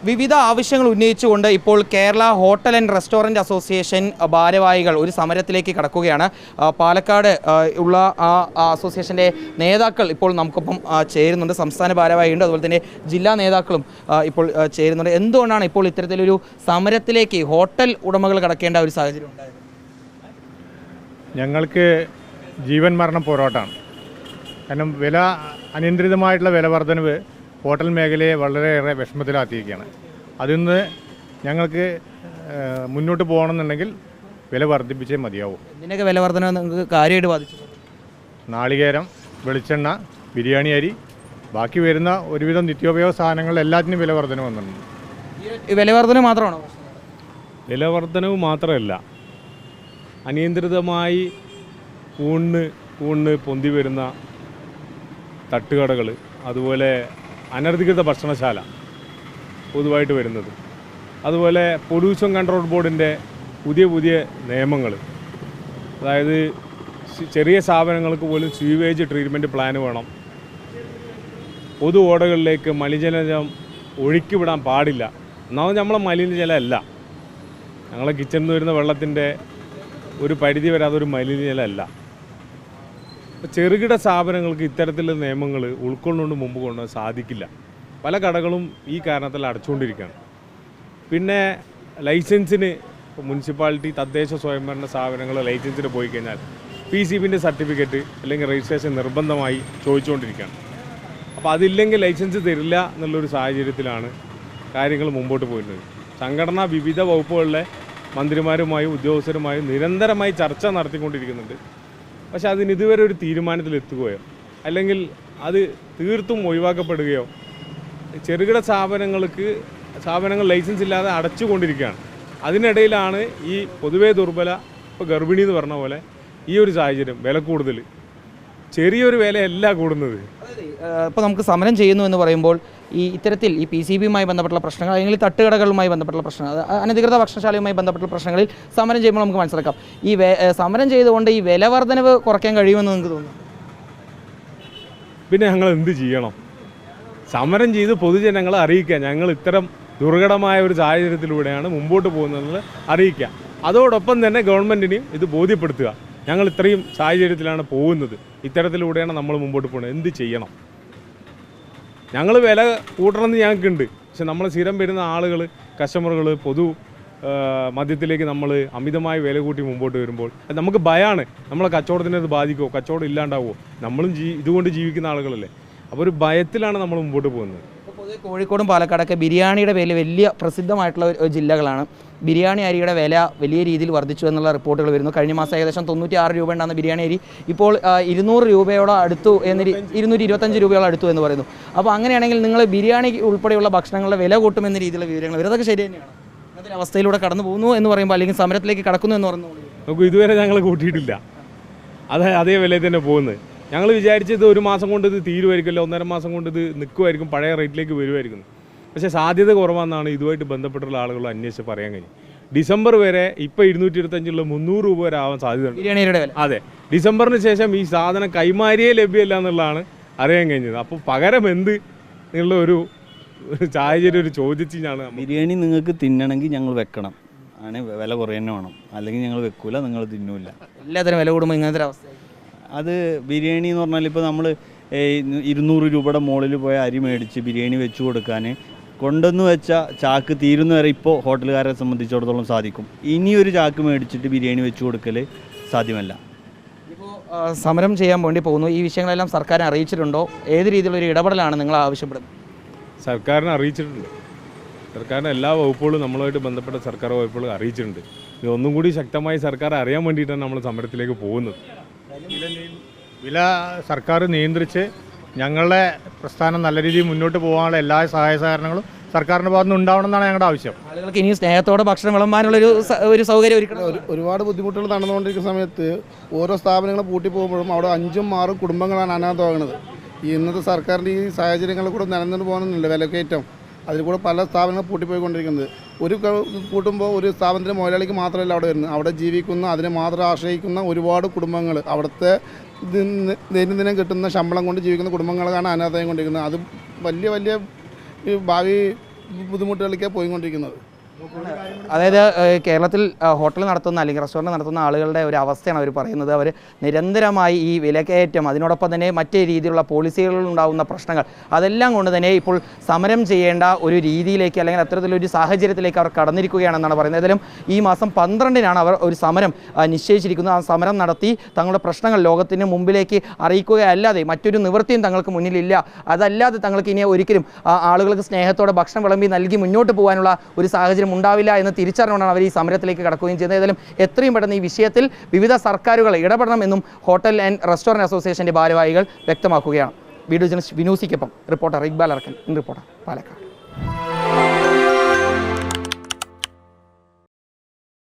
വിവിധ ആവശ്യങ്ങൾ ഉന്നയിച്ചുകൊണ്ട് ഇപ്പോൾ Kerala hotel and restaurant association ഭാരവാഹികൾ ഒരു സമരത്തിലേക്ക് കടക്കുകയാണ്. പാലക്കാട് ഉള്ള ആ അസോസിയേഷൻ്റെ നേതാക്കൾ ഇപ്പോൾ നമുക്കൊപ്പം ചേരുന്നുണ്ട്. സംസ്ഥാന ഭാരവാഹിയുണ്ട്, അതുപോലെ തന്നെ ജില്ലാ നേതാക്കളും ഇപ്പോൾ ചേരുന്നുണ്ട്. എന്തുകൊണ്ടാണ് ഇപ്പോൾ ഇത്തരത്തിലൊരു സമരത്തിലേക്ക് ഹോട്ടൽ ഉടമകൾ കടക്കേണ്ട ഒരു സാഹചര്യം ഉണ്ടായത്? ഞങ്ങൾക്ക് ജീവൻ മരണം പോരാട്ടമാണ്. കാരണം അനിയന്ത്രിതമായിട്ടുള്ള വില വർധനവ് ഹോട്ടൽ മേഖലയെ വളരെയേറെ വിഷമത്തിലാക്കിയിരിക്കുകയാണ്. അതിൽ നിന്ന് ഞങ്ങൾക്ക് മുന്നോട്ട് പോകണമെന്നുണ്ടെങ്കിൽ വില വർദ്ധിപ്പിച്ചേ മതിയാവും. ഇതിൻ്റെയൊക്കെ വില വർധന നിങ്ങൾക്ക് കാര്യമായിട്ട് ബാധിച്ചു? നാളികേരം, വെളിച്ചെണ്ണ, ബിരിയാണി അരി, ബാക്കി വരുന്ന ഒരുവിധം നിത്യോപയോഗ സാധനങ്ങൾ എല്ലാത്തിനും വില വർധന വന്നിട്ടുണ്ട്. വില വർധന മാത്രമാണോ? വില വർധനവ് മാത്രമല്ല, അനിയന്ത്രിതമായി ഊണ് പൊന്തി വരുന്ന തട്ടുകടകൾ, അതുപോലെ അനധികൃത ഭക്ഷണശാല പൊതുവായിട്ട് വരുന്നത്, അതുപോലെ പൊല്യൂഷൻ കൺട്രോൾ ബോർഡിൻ്റെ പുതിയ നിയമങ്ങൾ, അതായത് ചെറിയ സ്ഥാപനങ്ങൾക്ക് പോലും സ്വീവേജ് ട്രീറ്റ്മെൻറ്റ് പ്ലാൻ വേണം, പൊതു ഓടകളിലേക്ക് മലിനജലം ഒഴുക്കിവിടാൻ പാടില്ല. ഒന്നാമത് നമ്മളെ മലിനജലമല്ല, ഞങ്ങളെ കിച്ചണിൽ നിന്ന് വരുന്ന വെള്ളത്തിൻ്റെ ഒരു പരിധി വരെ അതൊരു മലിനജലമല്ല. ചെറുകിട സ്ഥാപനങ്ങൾക്ക് ഇത്തരത്തിലുള്ള നിയമങ്ങൾ ഉൾക്കൊണ്ടുകൊണ്ട് മുമ്പ് കൊണ്ടുപോകാൻ സാധിക്കില്ല. പല കടകളും ഈ കാരണത്തിൽ അടച്ചുകൊണ്ടിരിക്കുകയാണ്. പിന്നെ ലൈസൻസിന് മുനിസിപ്പാലിറ്റി, തദ്ദേശ സ്വയംഭരണ സ്ഥാപനങ്ങൾ ലൈസൻസിന് പോയി കഴിഞ്ഞാൽ PCBൻ്റെ സർട്ടിഫിക്കറ്റ് അല്ലെങ്കിൽ രജിസ്ട്രേഷൻ നിർബന്ധമായി ചോദിച്ചുകൊണ്ടിരിക്കുകയാണ്. അപ്പോൾ അതില്ലെങ്കിൽ ലൈസൻസ് തരില്ല എന്നുള്ളൊരു സാഹചര്യത്തിലാണ് കാര്യങ്ങൾ മുമ്പോട്ട് പോയിരുന്നത്. സംഘടന വിവിധ വകുപ്പുകളിലെ മന്ത്രിമാരുമായും ഉദ്യോഗസ്ഥരുമായും നിരന്തരമായി ചർച്ച നടത്തിക്കൊണ്ടിരിക്കുന്നുണ്ട്. പക്ഷെ അതിന് ഇതുവരെ ഒരു തീരുമാനത്തിലെത്തുകയോ അല്ലെങ്കിൽ അത് തീർത്തും ഒഴിവാക്കപ്പെടുകയോ, ചെറുകിട സ്ഥാപനങ്ങൾ ലൈസൻസ് ഇല്ലാതെ അടച്ചുകൊണ്ടിരിക്കുകയാണ്. അതിനിടയിലാണ് ഈ പൊതുവേ ദുർബല, ഇപ്പോൾ ഗർഭിണി എന്ന് പറഞ്ഞ പോലെ ഈ ഒരു സാഹചര്യം, വില കൂടുതൽ, ചെറിയൊരു വിലയല്ല കൂടുന്നത്. ഇപ്പോൾ നമുക്ക് സമരം ചെയ്യുന്നു എന്ന് പറയുമ്പോൾ ഇത്തരത്തിൽ ഈ PCBയുമായി ബന്ധപ്പെട്ടുള്ള പ്രശ്നങ്ങൾ, അല്ലെങ്കിൽ തട്ടുകടകളുമായി ബന്ധപ്പെട്ടുള്ള പ്രശ്നങ്ങൾ, അനധികൃത ഭക്ഷണശാലയുമായി ബന്ധപ്പെട്ടുള്ള പ്രശ്നങ്ങളിൽ സമരം ചെയ്യുമ്പോൾ നമുക്ക് മനസ്സിലാക്കാം ഈ സമരം ചെയ്തുകൊണ്ട് ഈ വില വർധനവ് കുറയ്ക്കാൻ കഴിയുമെന്ന് നിങ്ങൾക്ക് തോന്നുന്നു? പിന്നെ ഞങ്ങൾ എന്ത് ചെയ്യണം? സമരം ചെയ്ത് പൊതുജനങ്ങളെ അറിയിക്കുക, ഞങ്ങൾ ഇത്തരം ദുർഘടമായ ഒരു സാഹചര്യത്തിലൂടെയാണ് മുമ്പോട്ട് പോകുന്നതെന്ന് അറിയിക്കുക. അതോടൊപ്പം തന്നെ ഗവൺമെൻറ്റിനെയും ഇത് ബോധ്യപ്പെടുത്തുക, ഞങ്ങൾ ഇത്രയും സാഹചര്യത്തിലാണ് പോകുന്നത്, ഇത്തരത്തിലൂടെയാണ് നമ്മൾ മുമ്പോട്ട് പോകുന്നത്, എന്ത് ചെയ്യണം? ഞങ്ങൾ വില കൂട്ടണമെന്ന് ഞങ്ങൾക്കുണ്ട്. പക്ഷെ നമ്മൾ സ്ഥിരം വരുന്ന ആളുകൾ, കസ്റ്റമറുകൾ, മദ്യത്തിലേക്ക് നമ്മൾ അമിതമായി വില കൂട്ടി മുമ്പോട്ട് വരുമ്പോൾ നമുക്ക് ഭയമാണ്, നമ്മളെ കച്ചവടത്തിനെ അത് ബാധിക്കുമോ, കച്ചവടം ഇല്ലാണ്ടാവുമോ? നമ്മളും ഇതുകൊണ്ട് ജീവിക്കുന്ന ആളുകളല്ലേ. അപ്പോൾ ഒരു ഭയത്തിലാണ് നമ്മൾ മുമ്പോട്ട് പോകുന്നത്. പൊതുവെ കോഴിക്കോടും പാലക്കാടൊക്കെ ബിരിയാണിയുടെ പേരിൽ വലിയ പ്രസിദ്ധമായിട്ടുള്ള ജില്ലകളാണ്. ബിരിയാണി അരിയുടെ വില വലിയ രീതിയിൽ വർദ്ധിച്ചു എന്നുള്ള റിപ്പോർട്ടുകൾ വരുന്നു. കഴിഞ്ഞ മാസം ഏകദേശം 96 രൂപ ഉണ്ടാകുന്ന ബിരിയാണി അരി ഇപ്പോൾ 200 രൂപയോളം അടുത്തു, 225 രൂപയോളം അടുത്തു എന്ന് പറയുന്നു. അപ്പോൾ അങ്ങനെയാണെങ്കിൽ നിങ്ങൾ ബിരിയാണി ഉൾപ്പെടെയുള്ള ഭക്ഷണങ്ങളുടെ വില കൂട്ടുമെന്ന രീതിയിലുള്ള വിവരങ്ങൾ വരും. അതൊക്കെ ശരി തന്നെയാണ്? അങ്ങനത്തെ അവസ്ഥയിലൂടെ കടന്നു പോകുന്നു എന്ന് പറയുമ്പോൾ, അല്ലെങ്കിൽ സമരത്തിലേക്ക് കടക്കുന്നു എന്ന് പറയുന്നു. നമുക്ക് ഇതുവരെ ഞങ്ങൾ കൂട്ടിയിട്ടില്ല, അതേ വിലയിൽ തന്നെ പോകുന്നത്. ഞങ്ങൾ വിചാരിച്ചത് ഒരു മാസം കൊണ്ട് ഇത് തീരുമായിരിക്കുമല്ലോ, 1.5 മാസം കൊണ്ട് ഇത് നിൽക്കുമായിരിക്കും, പഴയ റേറ്റിലേക്ക് വരുമായിരിക്കും. പക്ഷേ സാധ്യത കുറവാണെന്നാണ് ഇതുമായിട്ട് ബന്ധപ്പെട്ടുള്ള ആളുകൾ അന്വേഷിച്ച് പറയാൻ കഴിയും. ഡിസംബർ വരെ ഇപ്പോൾ 225 300 രൂപ വരെ ആവാൻ സാധ്യതയുണ്ട് ബിരിയാണിയുടെ വില. അതെ, ഡിസംബറിന് ശേഷം ഈ സാധനം കൈമാറിയേ ലഭ്യമല്ല എന്നുള്ളതാണ് അറിയാൻ കഴിഞ്ഞത്. അപ്പോൾ പകരം എന്ത് എന്നുള്ള ഒരു സാഹചര്യം ഒരു ചോദിച്ചാണ്. ബിരിയാണി നിങ്ങൾക്ക് തിന്നണമെങ്കിൽ ഞങ്ങൾ വെക്കണം, അങ്ങനെ വില കുറയുന്നേ വേണം, അല്ലെങ്കിൽ ഞങ്ങൾ വെക്കൂല, നിങ്ങൾ തിന്നൂല. എല്ലാത്തിനും വില കൂടുമ്പോൾ ഇങ്ങനത്തെ അവസ്ഥ. അത് ബിരിയാണി എന്ന് പറഞ്ഞാൽ ഇപ്പോൾ നമ്മൾ 200 രൂപയുടെ മുകളിൽ പോയ അരി മേടിച്ച് ബിരിയാണി വെച്ച് കൊടുക്കാൻ കൊണ്ടുവന്ന് വെച്ച ചാക്ക് തീരുന്ന വരെ ഇപ്പോൾ ഹോട്ടലുകാരെ സംബന്ധിച്ചിടത്തോളം സാധിക്കും. ഇനിയൊരു ചാക്ക് മേടിച്ചിട്ട് ബിരിയാണി വെച്ച് കൊടുക്കൽ സാധ്യമല്ല. ഇപ്പോൾ സമരം ചെയ്യാൻ വേണ്ടി പോകുന്നു, ഈ വിഷയങ്ങളെല്ലാം സർക്കാരിനെ അറിയിച്ചിട്ടുണ്ടോ? ഏത് രീതിയിലൊരു ഇടപെടലാണ് നിങ്ങൾ ആവശ്യപ്പെടുന്നത്? സർക്കാരിനെ അറിയിച്ചിട്ടുണ്ട്. സർക്കാരിൻ്റെ എല്ലാ വകുപ്പുകളും നമ്മളുമായിട്ട് ബന്ധപ്പെട്ട സർക്കാർ വകുപ്പുകൾ അറിയിച്ചിട്ടുണ്ട്. ഇതൊന്നും കൂടി ശക്തമായി സർക്കാർ അറിയാൻ വേണ്ടിയിട്ടാണ് നമ്മൾ സമരത്തിലേക്ക് പോകുന്നത്. വില സർക്കാർ നിയന്ത്രിച്ച് ഞങ്ങളുടെ പ്രസ്ഥാനം നല്ല രീതിയിൽ മുന്നോട്ട് പോകാനുള്ള എല്ലാ സഹായ സഹകരണങ്ങളും സർക്കാരിൻ്റെ ഭാഗത്ത് നിന്ന് ഉണ്ടാവണമെന്നാണ് ഞങ്ങളുടെ ആവശ്യം. ആളുകൾക്ക് ഇനി സ്നേഹത്തോടെ ഭക്ഷണം വിളമ്പാനുള്ളൊരു സൗകര്യം ഒരുക്കണം. ഒരുപാട് ബുദ്ധിമുട്ടുകൾ നടന്നുകൊണ്ടിരിക്കുന്ന സമയത്ത് ഓരോ സ്ഥാപനങ്ങൾ പൂട്ടി പോകുമ്പോഴും അവിടെ 5-6 കുടുംബങ്ങളാണ് അനാഥമാകുന്നത്. ഈ ഇന്നത്തെ സർക്കാരിൻ്റെ ഈ സാഹചര്യങ്ങളിൽ കൂടെ നിലനിന്ന് പോകുന്നില്ല വിലക്കയറ്റം. അതിൽ കൂടെ പല സ്ഥാപനങ്ങൾ പൂട്ടിപ്പോയിക്കൊണ്ടിരിക്കുന്നത്. ഒരു കൂട്ടുമ്പോൾ ഒരു സ്ഥാപനത്തിൻ്റെ മുതലാളിക്ക് മാത്രമല്ല അവിടെ വരുന്നത്, അവിടെ ജീവിക്കുന്ന, അതിനെ മാത്രം ആശ്രയിക്കുന്ന ഒരുപാട് കുടുംബങ്ങൾ, അവിടുത്തെ ദൈനംദിനം കിട്ടുന്ന ശമ്പളം കൊണ്ട് ജീവിക്കുന്ന കുടുംബങ്ങളാണ് അനാഥമായി കൊണ്ടിരിക്കുന്നത്. അത് വലിയ ഭാവി ബുദ്ധിമുട്ടുകളിലേക്കാണ് പോയിക്കൊണ്ടിരിക്കുന്നത്. അതായത് കേരളത്തിൽ ഹോട്ടൽ നടത്തുന്ന അല്ലെങ്കിൽ റെസ്റ്റോറൻറ്റ് നടത്തുന്ന ആളുകളുടെ ഒരു അവസ്ഥയാണ് അവർ പറയുന്നത്. അവർ നിരന്തരമായി ഈ വിലക്കയറ്റം അതിനോടൊപ്പം തന്നെ മറ്റേ രീതിയിലുള്ള പോളിസികളിൽ ഉണ്ടാകുന്ന പ്രശ്നങ്ങൾ അതെല്ലാം കൊണ്ട് തന്നെ ഇപ്പോൾ സമരം ചെയ്യേണ്ട ഒരു രീതിയിലേക്ക് അല്ലെങ്കിൽ അത്തരത്തിലൊരു സാഹചര്യത്തിലേക്ക് അവർ കടന്നിരിക്കുകയാണെന്നാണ് പറയുന്നത്. ഏതായാലും ഈ മാസം 12-നാണ് അവർ ഒരു സമരം നിശ്ചയിച്ചിരിക്കുന്നത്. ആ സമരം നടത്തി തങ്ങളുടെ പ്രശ്നങ്ങൾ ലോകത്തിന് മുമ്പിലേക്ക് അറിയിക്കുകയല്ലാതെ മറ്റൊരു നിവൃത്തിയും തങ്ങൾക്ക് മുന്നിലില്ല. അതല്ലാതെ തങ്ങൾക്ക് ഇനി ഒരിക്കലും ആളുകൾക്ക് സ്നേഹത്തോടെ ഭക്ഷണം വിളമ്പി നൽകി മുന്നോട്ട് പോകാനുള്ള ഒരു സാഹചര്യം ഉണ്ടാവില്ല എന്ന് തിരിച്ചറിഞ്ഞുകൊണ്ടാണ് അവർ ഈ സമരത്തിലേക്ക് കടക്കുകയും ചെയ്യുന്നത്. ഏതായാലും എത്രയും പെട്ടെന്ന് ഈ വിഷയത്തിൽ വിവിധ സർക്കാരുകൾ ഇടപെടണമെന്നും ഹോട്ടൽ ആൻഡ് റെസ്റ്റോറൻറ്റ് അസോസിയേഷൻ്റെ ഭാരവാഹികൾ വ്യക്തമാക്കുകയാണ്. വീഡിയോ ജേർണലിസ്റ്റ് വിനൂസിക്കൊപ്പം റിപ്പോർട്ടർ ഇക്ബാൽ അറക്കൽ, റിപ്പോർട്ടർ പാലക്കാട്.